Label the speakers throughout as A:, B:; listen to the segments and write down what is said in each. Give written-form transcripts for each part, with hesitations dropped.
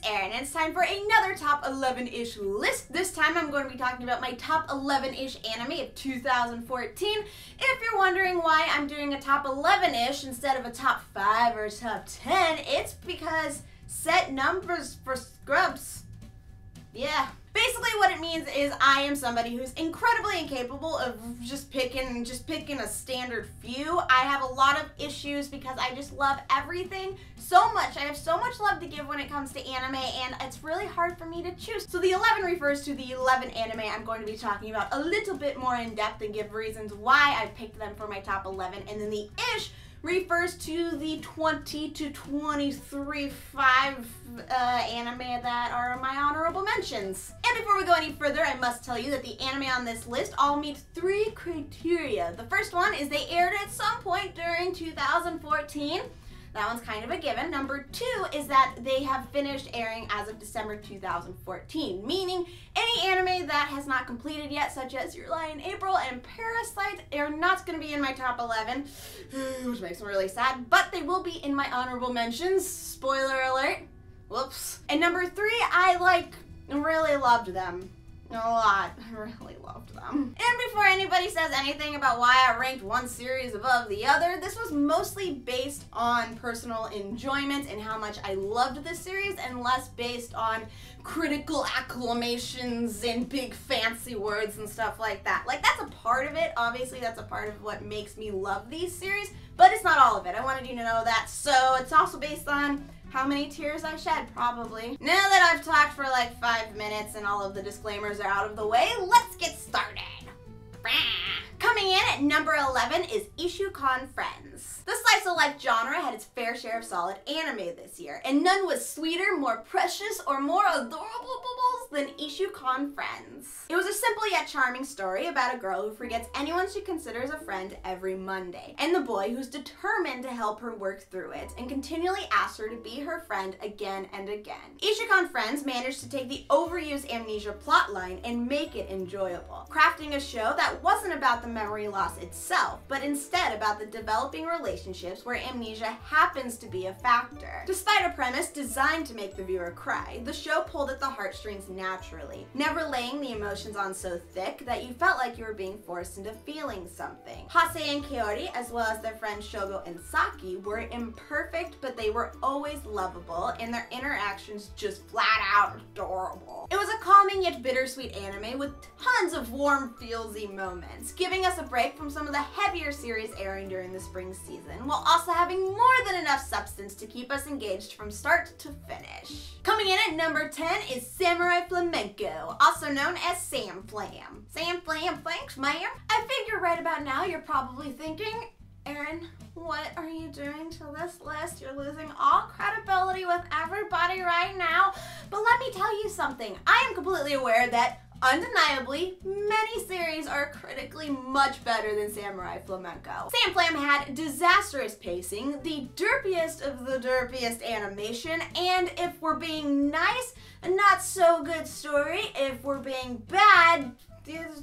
A: Erin, and it's time for another top 11-ish list. This time I'm going to be talking about my top 11-ish anime of 2014. If you're wondering why I'm doing a top 11-ish instead of a top 5 or top 10, it's because set numbers for scrubs. Yeah. Basically what it means is I am somebody who's incredibly incapable of just picking a standard few. I have a lot of issues because I just love everything so much. I have so much love to give when it comes to anime, and it's really hard for me to choose. So the 11 refers to the 11 anime I'm going to be talking about a little bit more in depth and give reasons why I picked them for my top 11, and then the ish refers to the 20 to 23 anime that are my honorable mentions. And before we go any further, I must tell you that the anime on this list all meet 3 criteria. The first one is they aired at some point during 2014. That one's kind of a given. Number 2 is that they have finished airing as of December 2014, meaning any anime that has not completed yet, such as Your Lie in April and Parasite, are not going to be in my top 11, which makes me really sad, but they will be in my honorable mentions. Spoiler alert. Whoops. And number 3, I really loved them. A lot. I really loved them. And before anybody says anything about why I ranked one series above the other, this was mostly based on personal enjoyment and how much I loved this series, and less based on critical acclamations and big fancy words and stuff like that. Like, that's a part of it. Obviously, that's a part of what makes me love these series, but it's not all of it. I wanted you to know that. So it's also based on how many tears I shed, probably. Now that I've talked for like 5 minutes and all of the disclaimers are out of the way, let's get started. Coming in at number 11 is ISSHUUKAN Friends. The slice of life genre had its fair share of solid anime this year, and none was sweeter, more precious, or more adorable than ISSHUUKAN Friends. It was a simple yet charming story about a girl who forgets anyone she considers a friend every Monday, and the boy who's determined to help her work through it and continually asks her to be her friend again and again. ISSHUUKAN Friends managed to take the overused amnesia plotline and make it enjoyable, crafting a show that wasn't about the memory loss itself, but instead about the developing relationships where amnesia happens to be a factor. Despite a premise designed to make the viewer cry, the show pulled at the heartstrings naturally, never laying the emotions on so thick that you felt like you were being forced into feeling something. Hase and Kaori, as well as their friends Shogo and Saki, were imperfect, but they were always lovable, and their interactions just flat out adorable. It was a calming yet bittersweet anime with tons of warm feelsy moments, giving us a break from some of the heavier series airing during the spring season, while also having more than enough substance to keep us engaged from start to finish. Coming in at number 10 is Samurai Flamenco, also known as Sam Flam. Sam Flam, thanks, ma'am. I figure right about now you're probably thinking, Erin, what are you doing to this list? You're losing all credibility with everybody right now. But let me tell you something. I am completely aware that undeniably, many series are critically much better than Samurai Flamenco. Sam Flam had disastrous pacing, the derpiest of the derpiest animation, and if we're being nice, a not so good story. If we're being bad, it's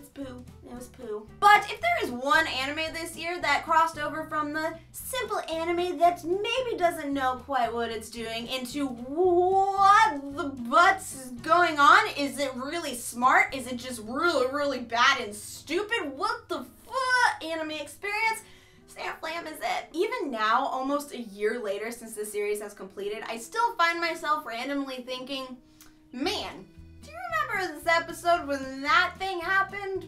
A: poo. It was poo. But if there is one anime this year that crossed over from the simple anime that maybe doesn't know quite what it's doing into what the butts is going on, is it really smart? Is it just really bad and stupid? What the fuck anime experience? Sam Flam is it. Even now, almost a year later since the series has completed, I still find myself randomly thinking, man, do you remember this episode when that thing happened?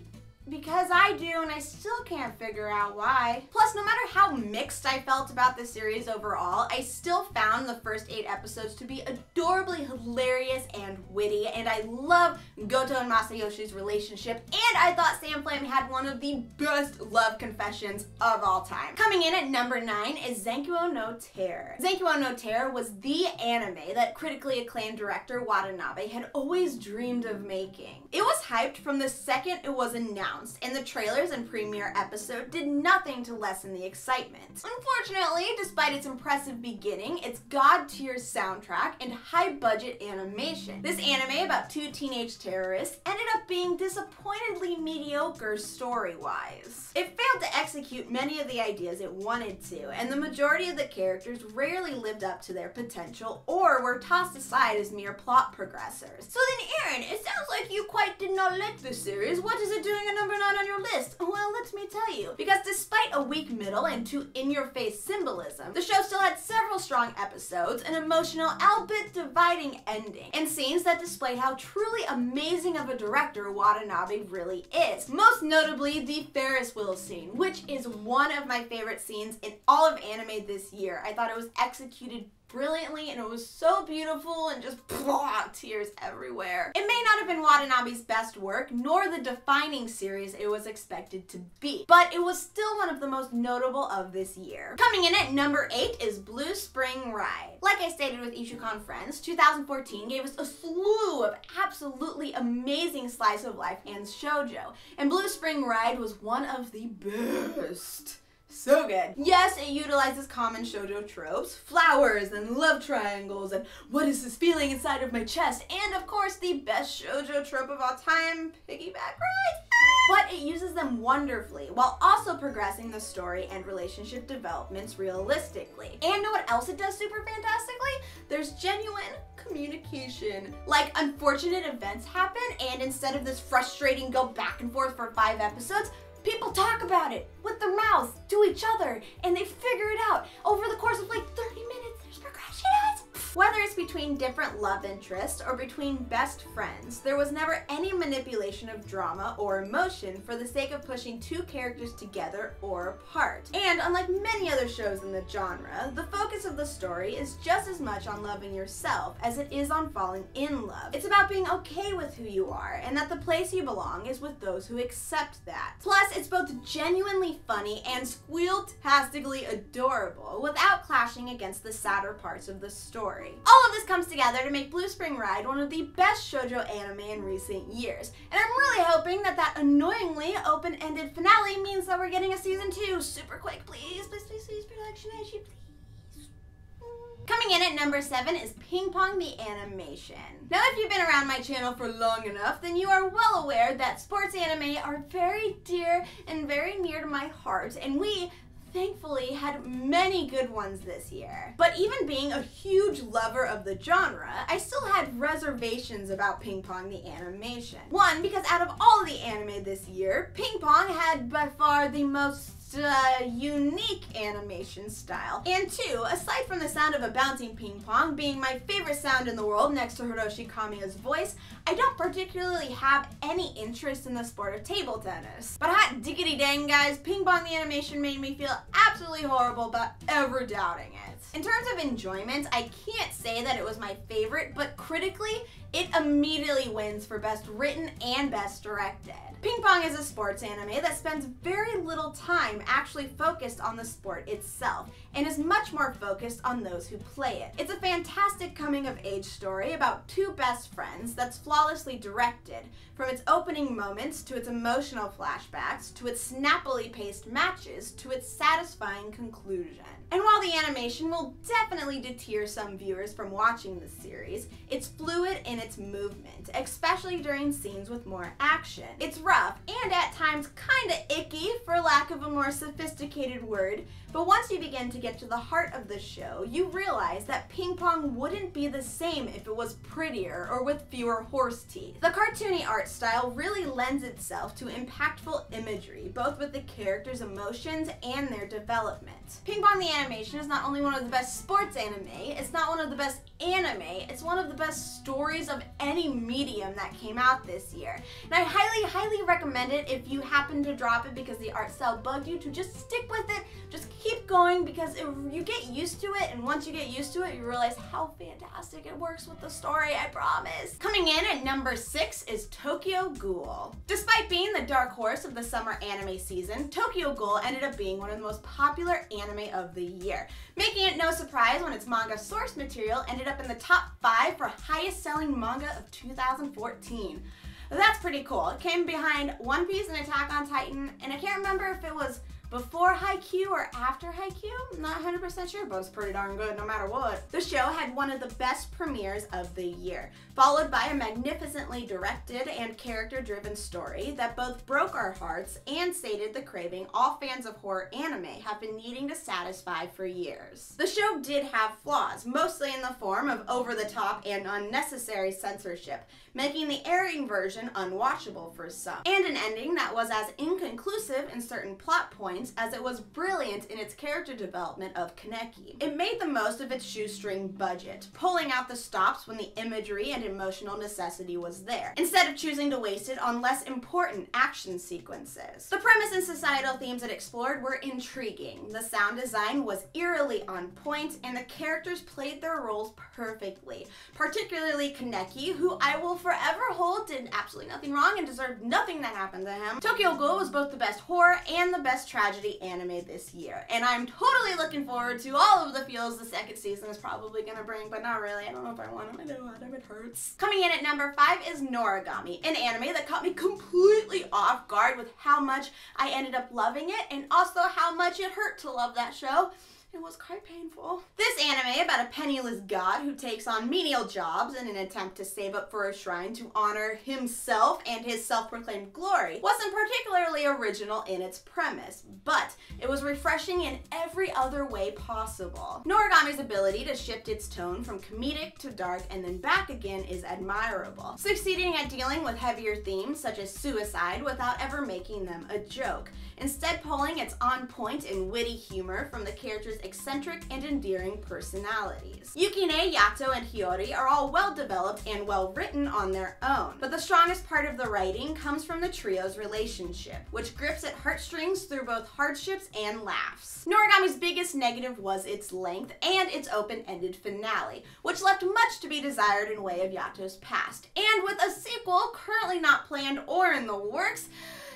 A: Because I do, and I still can't figure out why. Plus, no matter how mixed I felt about the series overall, I still found the first 8 episodes to be adorably hilarious and witty, and I love Goto and Masayoshi's relationship, and I thought Sam Flam had one of the best love confessions of all time. Coming in at number 9 is ZANKYOU no Terror. ZANKYOU no Terror was the anime that critically acclaimed director Watanabe had always dreamed of making. It was hyped from the second it was announced, announced, and the trailers and premiere episode did nothing to lessen the excitement. Unfortunately, despite its impressive beginning, its god-tier soundtrack, and high-budget animation, this anime about two teenage terrorists ended up being disappointingly mediocre story-wise. It failed to execute many of the ideas it wanted to, and the majority of the characters rarely lived up to their potential or were tossed aside as mere plot progressors. So then Aaron, it sounds like you quite did not like this series. What is it doing at number 9 on your list? Well, let me tell you. Because despite a weak middle and too in-your-face symbolism, the show still had several strong episodes, an emotional, albeit dividing ending, and scenes that displayed how truly amazing of a director Watanabe really is. Most notably, the Ferris wheel scene, which is one of my favorite scenes in all of anime this year. I thought it was executed brilliantly, and it was so beautiful and just tears everywhere. It may not have been Watanabe's best work, nor the defining series it was expected to be, but it was still one of the most notable of this year. Coming in at number 8 is Blue Spring Ride. Like I stated with ISSHUUKAN Friends, 2014 gave us a slew of absolutely amazing slice of life and shoujo, and Blue Spring Ride was one of the best. So good. Yes, it utilizes common shoujo tropes, flowers and love triangles and what is this feeling inside of my chest, and of course the best shoujo trope of all time, piggyback rides. But it uses them wonderfully while also progressing the story and relationship developments realistically. And know what else it does super fantastically? There's genuine communication. Like, unfortunate events happen, and instead of this frustrating go back and forth for 5 episodes, people talk about it with their mouths to each other, and they figure it out. Over the course of like 30 minutes, there's progression. Whether it's between different love interests or between best friends, there was never any manipulation of drama or emotion for the sake of pushing two characters together or apart. And unlike many other shows in the genre, the focus of the story is just as much on loving yourself as it is on falling in love. It's about being okay with who you are, and that the place you belong is with those who accept that. Plus, it's both genuinely funny and squeal-tastically adorable without clashing against the sadder parts of the story. All of this comes together to make Blue Spring Ride one of the best shoujo anime in recent years, and I'm really hoping that that annoyingly open-ended finale means that we're getting a season 2 super quick. Please, please, please, please, production issue, please. Coming in at number 7 is Ping Pong the Animation. Now, if you've been around my channel for long enough, then you are well aware that sports anime are very dear and very near to my heart, and we thankfully had many good ones this year. But even being a huge lover of the genre, I still had reservations about Ping Pong the Animation. One, because out of all of the anime this year, Ping Pong had by far the most unique animation style. And 2, aside from the sound of a bouncing ping pong being my favorite sound in the world next to Hiroshi Kamiya's voice, I don't particularly have any interest in the sport of table tennis. But hot diggity dang guys, Ping Pong the Animation made me feel absolutely horrible about ever doubting it. In terms of enjoyment, I can't say that it was my favorite, but critically, it immediately wins for Best Written and Best Directed. Ping Pong is a sports anime that spends very little time actually focused on the sport itself, and is much more focused on those who play it. It's a fantastic coming-of-age story about 2 best friends that's flawlessly directed, from its opening moments to its emotional flashbacks, to its snappily paced matches, to its satisfying conclusion. And while the animation will definitely deter some viewers from watching this series, it's fluid in its movement, especially during scenes with more action. It's rough, and at times kinda icky, for lack of a more sophisticated word, but once you begin to get to the heart of the show, you realize that Ping Pong wouldn't be the same if it was prettier or with fewer horse teeth. The cartoony art style really lends itself to impactful imagery, both with the characters' emotions and their development. Ping Pong the Animation is not only one of the best sports anime, it's not one of the best anime, it's one of the best stories of any medium that came out this year. And I highly, highly recommend it if you happen to drop it because the art style bugged you, to just stick with it, just keep going, because you get used to it, and once you get used to it, you realize how fantastic it works with the story, I promise. Coming in at number 6 is Tokyo Ghoul. Despite being the dark horse of the summer anime season, Tokyo Ghoul ended up being one of the most popular anime of the year, making it no surprise when its manga source material ended up in the top 5 for highest selling manga of 2014. That's pretty cool. It came behind One Piece and Attack on Titan, and I can't remember if it was before HAIKYUU or after HAIKYUU. I'm not 100% sure, but it's pretty darn good no matter what. The show had one of the best premieres of the year, followed by a magnificently directed and character-driven story that both broke our hearts and sated the craving all fans of horror anime have been needing to satisfy for years. The show did have flaws, mostly in the form of over-the-top and unnecessary censorship, making the airing version unwatchable for some, and an ending that was as inconclusive in certain plot points as it was brilliant in its character development of Kaneki. It made the most of its shoestring budget, pulling out the stops when the imagery and emotional necessity was there, instead of choosing to waste it on less important action sequences. The premise and societal themes it explored were intriguing, the sound design was eerily on point, and the characters played their roles perfectly, particularly Kaneki, who I will forever hold did absolutely nothing wrong and deserved nothing that happened to him. Tokyo Ghoul was both the best horror and the best tragedy anime this year, and I'm totally looking forward to all of the feels the second season is probably gonna bring, but not really. I don't know if I want them. I don't want them. It hurts. Coming in at number 5 is Noragami, an anime that caught me completely off guard with how much I ended up loving it and also how much it hurt to love that show. It was quite painful. This anime about a penniless god who takes on menial jobs in an attempt to save up for a shrine to honor himself and his self-proclaimed glory wasn't particularly original in its premise, but it was refreshing in every other way possible. Noragami's ability to shift its tone from comedic to dark and then back again is admirable, succeeding at dealing with heavier themes such as suicide without ever making them a joke, instead pulling its on-point and witty humor from the characters' eccentric and endearing personalities. Yukine, Yato, and Hiyori are all well developed and well written on their own, but the strongest part of the writing comes from the trio's relationship, which grips at heartstrings through both hardships and laughs. Noragami's biggest negative was its length and its open-ended finale, which left much to be desired in way of Yato's past, and with a sequel currently not planned or in the works,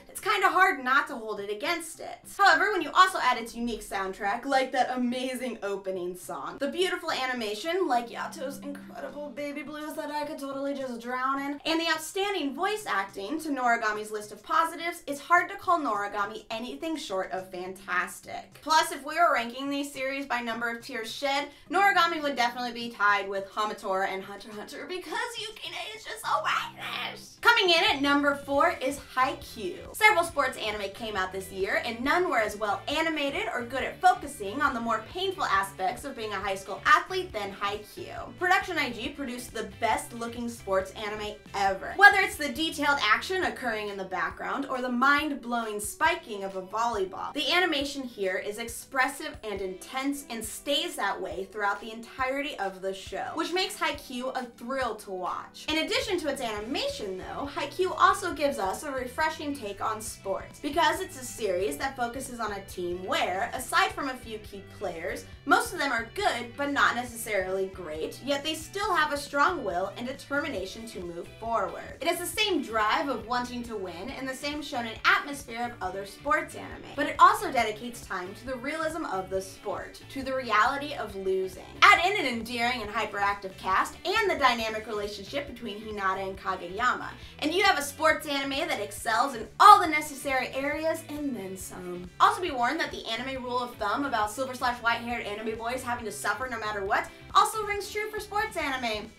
A: it's kind of hard not to hold it against it. However, when you also add its unique soundtrack, like that amazing opening song, the beautiful animation, like Yato's incredible baby blues that I could totally just drown in, and the outstanding voice acting to Noragami's list of positives, it's hard to call Noragami anything short of fantastic. Plus, if we were ranking these series by number of tears shed, Noragami would definitely be tied with Hamatora and Hunter x Hunter because Yukine is just so weirdness. Coming in at number 4 is HAIKYUU. Several sports anime came out this year, and none were as well animated or good at focusing on the more painful aspects of being a high school athlete than HAIKYUU. Production IG produced the best looking sports anime ever. Whether it's the detailed action occurring in the background or the mind-blowing spiking of a volleyball, the animation here is expressive and intense and stays that way throughout the entirety of the show, which makes HAIKYUU a thrill to watch. In addition to its animation though, HAIKYUU also gives us a refreshing take on sports, because it's a series that focuses on a team where, aside from a few key players, most of them are good but not necessarily great, yet they still have a strong will and determination to move forward. It has the same drive of wanting to win and the same shonen atmosphere of other sports anime, but it also dedicates time to the realism of the sport, to the reality of losing. Add in an endearing and hyperactive cast and the dynamic relationship between Hinata and Kageyama, and you have a sports anime that excels in all the necessary areas and then some. Also be warned that the anime rule of thumb about silver/white-haired anime boys having to suffer no matter what also rings true for sports anime.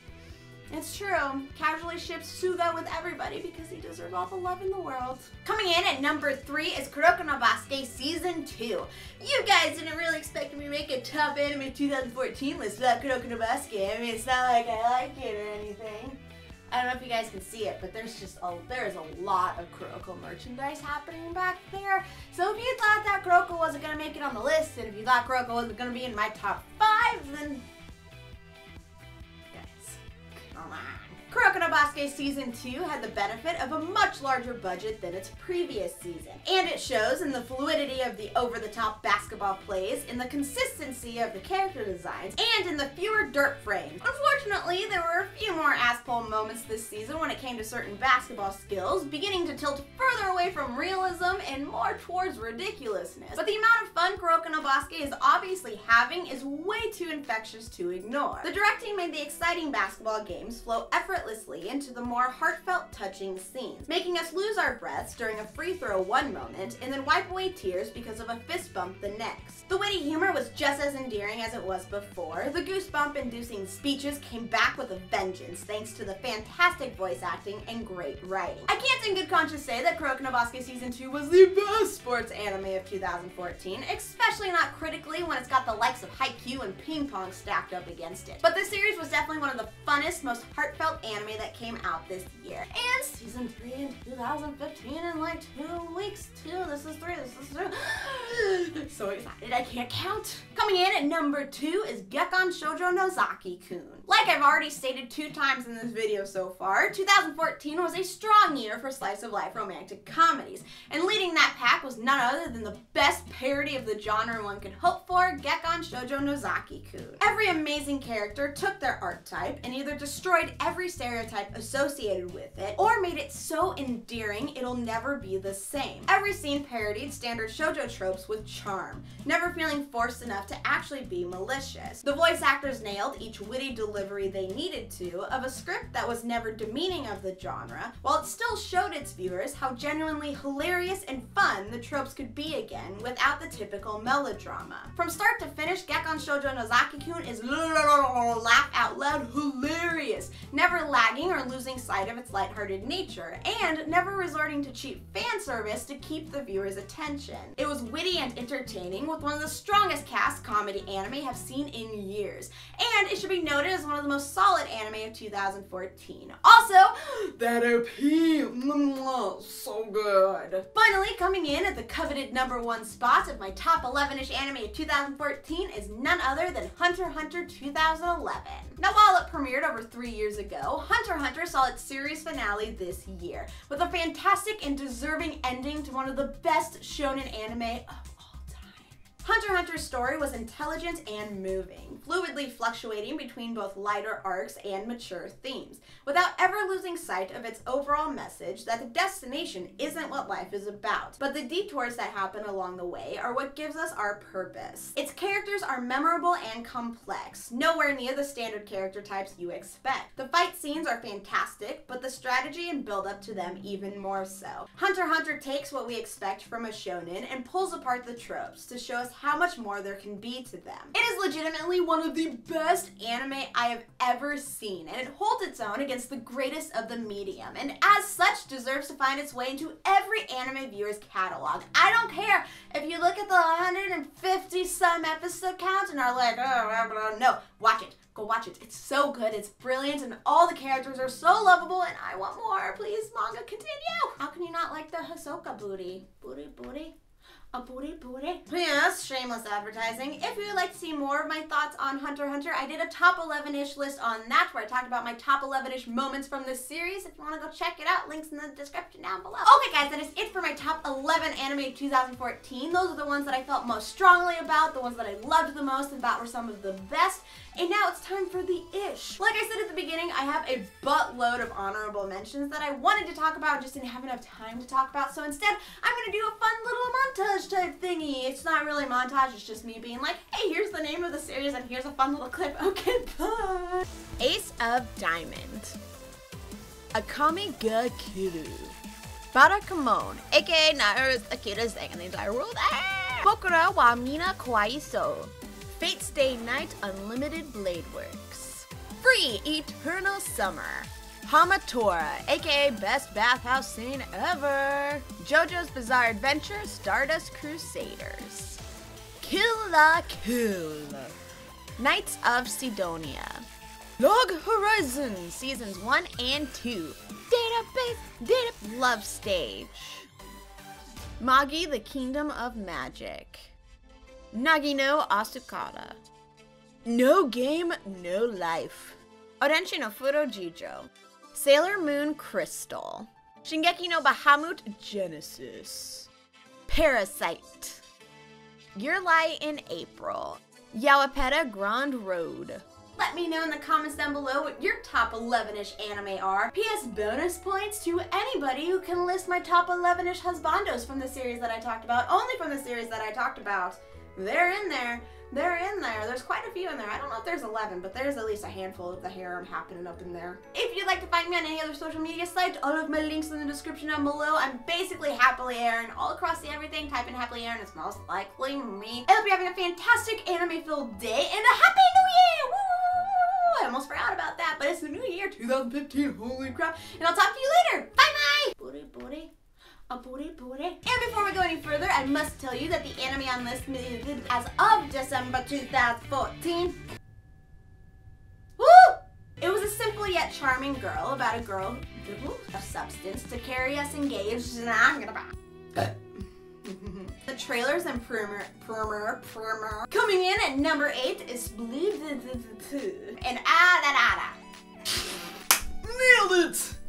A: It's true. Casually ships Suga with everybody because he deserves all the love in the world. Coming in at number 3 is Kuroko no Basuke Season 2. You guys didn't really expect me to make a top anime 2014 list about Kuroko no Basuke. I mean, it's not like I like it or anything. I don't know if you guys can see it, but there is a lot of Kuroko merchandise happening back there. So if you thought that Kuroko wasn't going to make it on the list, and if you thought Kuroko wasn't going to be in my top 5, then guys, come on. Kuroko no Basuke Season 2 had the benefit of a much larger budget than its previous season, and it shows in the fluidity of the over-the-top basketball plays, in the consistency of the character designs, and in the fewer dirt frames. Unfortunately, there were a few more ass-pull moments this season when it came to certain basketball skills, beginning to tilt further away from realism and more towards ridiculousness. But the amount of fun Kuroko no Basuke is obviously having is way too infectious to ignore. The directing made the exciting basketball games flow effortlessly into into the more heartfelt, touching scenes, making us lose our breaths during a free throw one moment and then wipe away tears because of a fist bump the next. The witty humor was just as endearing as it was before. The goosebump-inducing speeches came back with a vengeance thanks to the fantastic voice acting and great writing. I can't in good conscience say that KUROKO no Basuke Season 2 was the best sports anime of 2014, especially not critically when it's got the likes of HAIKYUU and Pong stacked up against it. But this series was definitely one of the funnest, most heartfelt anime that came out this year. And Season 3 in 2015 in like 2 weeks too. This is 3, this is 2. So excited I can't count. Coming in at number 2 is GEKKAN Shoujo NOZAKI-KUN. Like I've already stated 2 times in this video so far, 2014 was a strong year for slice of life romantic comedies, and leading that pack was none other than the best parody of the genre one could hope for, GEKKAN Shoujo NOZAKI-KUN. Every amazing character took their archetype and either destroyed every stereotype associated with it, or made it so endearing it'll never be the same. Every scene parodied standard shoujo tropes with charm, never feeling forced enough to actually be malicious. The voice actors nailed each witty delivery they needed to of a script that was never demeaning of the genre, while it still showed its viewers how genuinely hilarious and fun the tropes could be again without the typical melodrama. From start to finish, GEKKAN Shoujo NOZAKI-KUN is laugh out loud hilarious, never lagging or losing sight of its lighthearted nature, and never resorting to cheap fan service to keep the viewer's attention. It was witty and entertaining with one of the strongest cast comedy anime have seen in years, and it should be noted as one of the most solid anime of 2014. Also, that OP, so good. Finally, coming in at the coveted number 1 spot of my top 11-ish anime of 2014 is none other than Hunter x Hunter 2011. Now while it premiered over 3 years ago, Hunter x Hunter saw its series finale this year, with a fantastic and deserving ending to one of the best shonen anime of all time. Hunter x Hunter's story was intelligent and moving, fluidly fluctuating between both lighter arcs and mature themes, without ever losing sight of its overall message that the destination isn't what life is about, but the detours that happen along the way are what gives us our purpose. Its characters are memorable and complex, nowhere near the standard character types you expect. The fight scenes are fantastic, but the strategy and build up to them even more so. Hunter x Hunter takes what we expect from a shonen and pulls apart the tropes to show us how much more there can be to them. It is legitimately one of the best anime I have ever seen, and it holds its own against the greatest of the medium, and as such deserves to find its way into every anime viewer's catalog. I don't care if you look at the 150 some episode count and are like, oh, no, watch it. Go watch it. It's so good, it's brilliant, and all the characters are so lovable, and I want more. Please, manga, continue! How can you not like the Hisoka booty? Booty? A booty. Yes, shameless advertising. If you would like to see more of my thoughts on Hunter x Hunter, I did a top 11-ish list on that where I talked about my top 11-ish moments from this series. If you want to go check it out, links in the description down below. Okay guys, that is it for my top 11 anime of 2014. Those are the ones that I felt most strongly about, the ones that I loved the most and thought were some of the best. And now it's time for the ish. Like I said at the beginning, I have a buttload of honorable mentions that I wanted to talk about, just didn't have enough time to talk about. So instead, I'm gonna do a fun little montage type thingy. It's not really a montage, it's just me being like, hey, here's the name of the series and here's a fun little clip. Okay, bye. Ace of Diamond. AKAME ga Kiru. Barakamon, aka Naru's Akira's thing in the entire world. Bokura wa mina kawaii so. Fate's Day Night Unlimited Blade Works. Free Eternal Summer. HAMATORA, aka Best Bathhouse Scene Ever. JOJO'S Bizarre Adventure Stardust Crusaders. Kill la Kill. Knights of Sidonia. Log Horizon Seasons 1 and 2. Data Love Stage. Magi the Kingdom of Magic. Nagi no Asukara. No Game, No Life. Orenchi no Furojijo. Sailor Moon Crystal. Shingeki no Bahamut Genesis. Parasite. Your Lie in April. Yawapeta Grand Road. Let me know in the comments down below what your top 11-ish anime are. P.S. bonus points to anybody who can list my top 11-ish husbandos from the series that I talked about. Only from the series that I talked about. They're in there. They're in there. There's quite a few in there. I don't know if there's 11, but there's at least a handful of the harem happening up in there. If you'd like to find me on any other social media site, all of my links in the description down below. I'm basically Happily Aaron all across the everything. Type in Happily Aaron, it's most likely me. I hope you're having a fantastic anime-filled day and a Happy New Year! Woo! I almost forgot about that, but it's the new year, 2015. Holy crap! And I'll talk to you later. Bye-bye! Booty, booty. A booty booty. And before we go any further, I must tell you that the anime on this is as of December 2014. Woo! It was a simple yet charming girl about a girl of substance to carry us engaged. The trailers and primer. Coming in at number 8 is Blue. And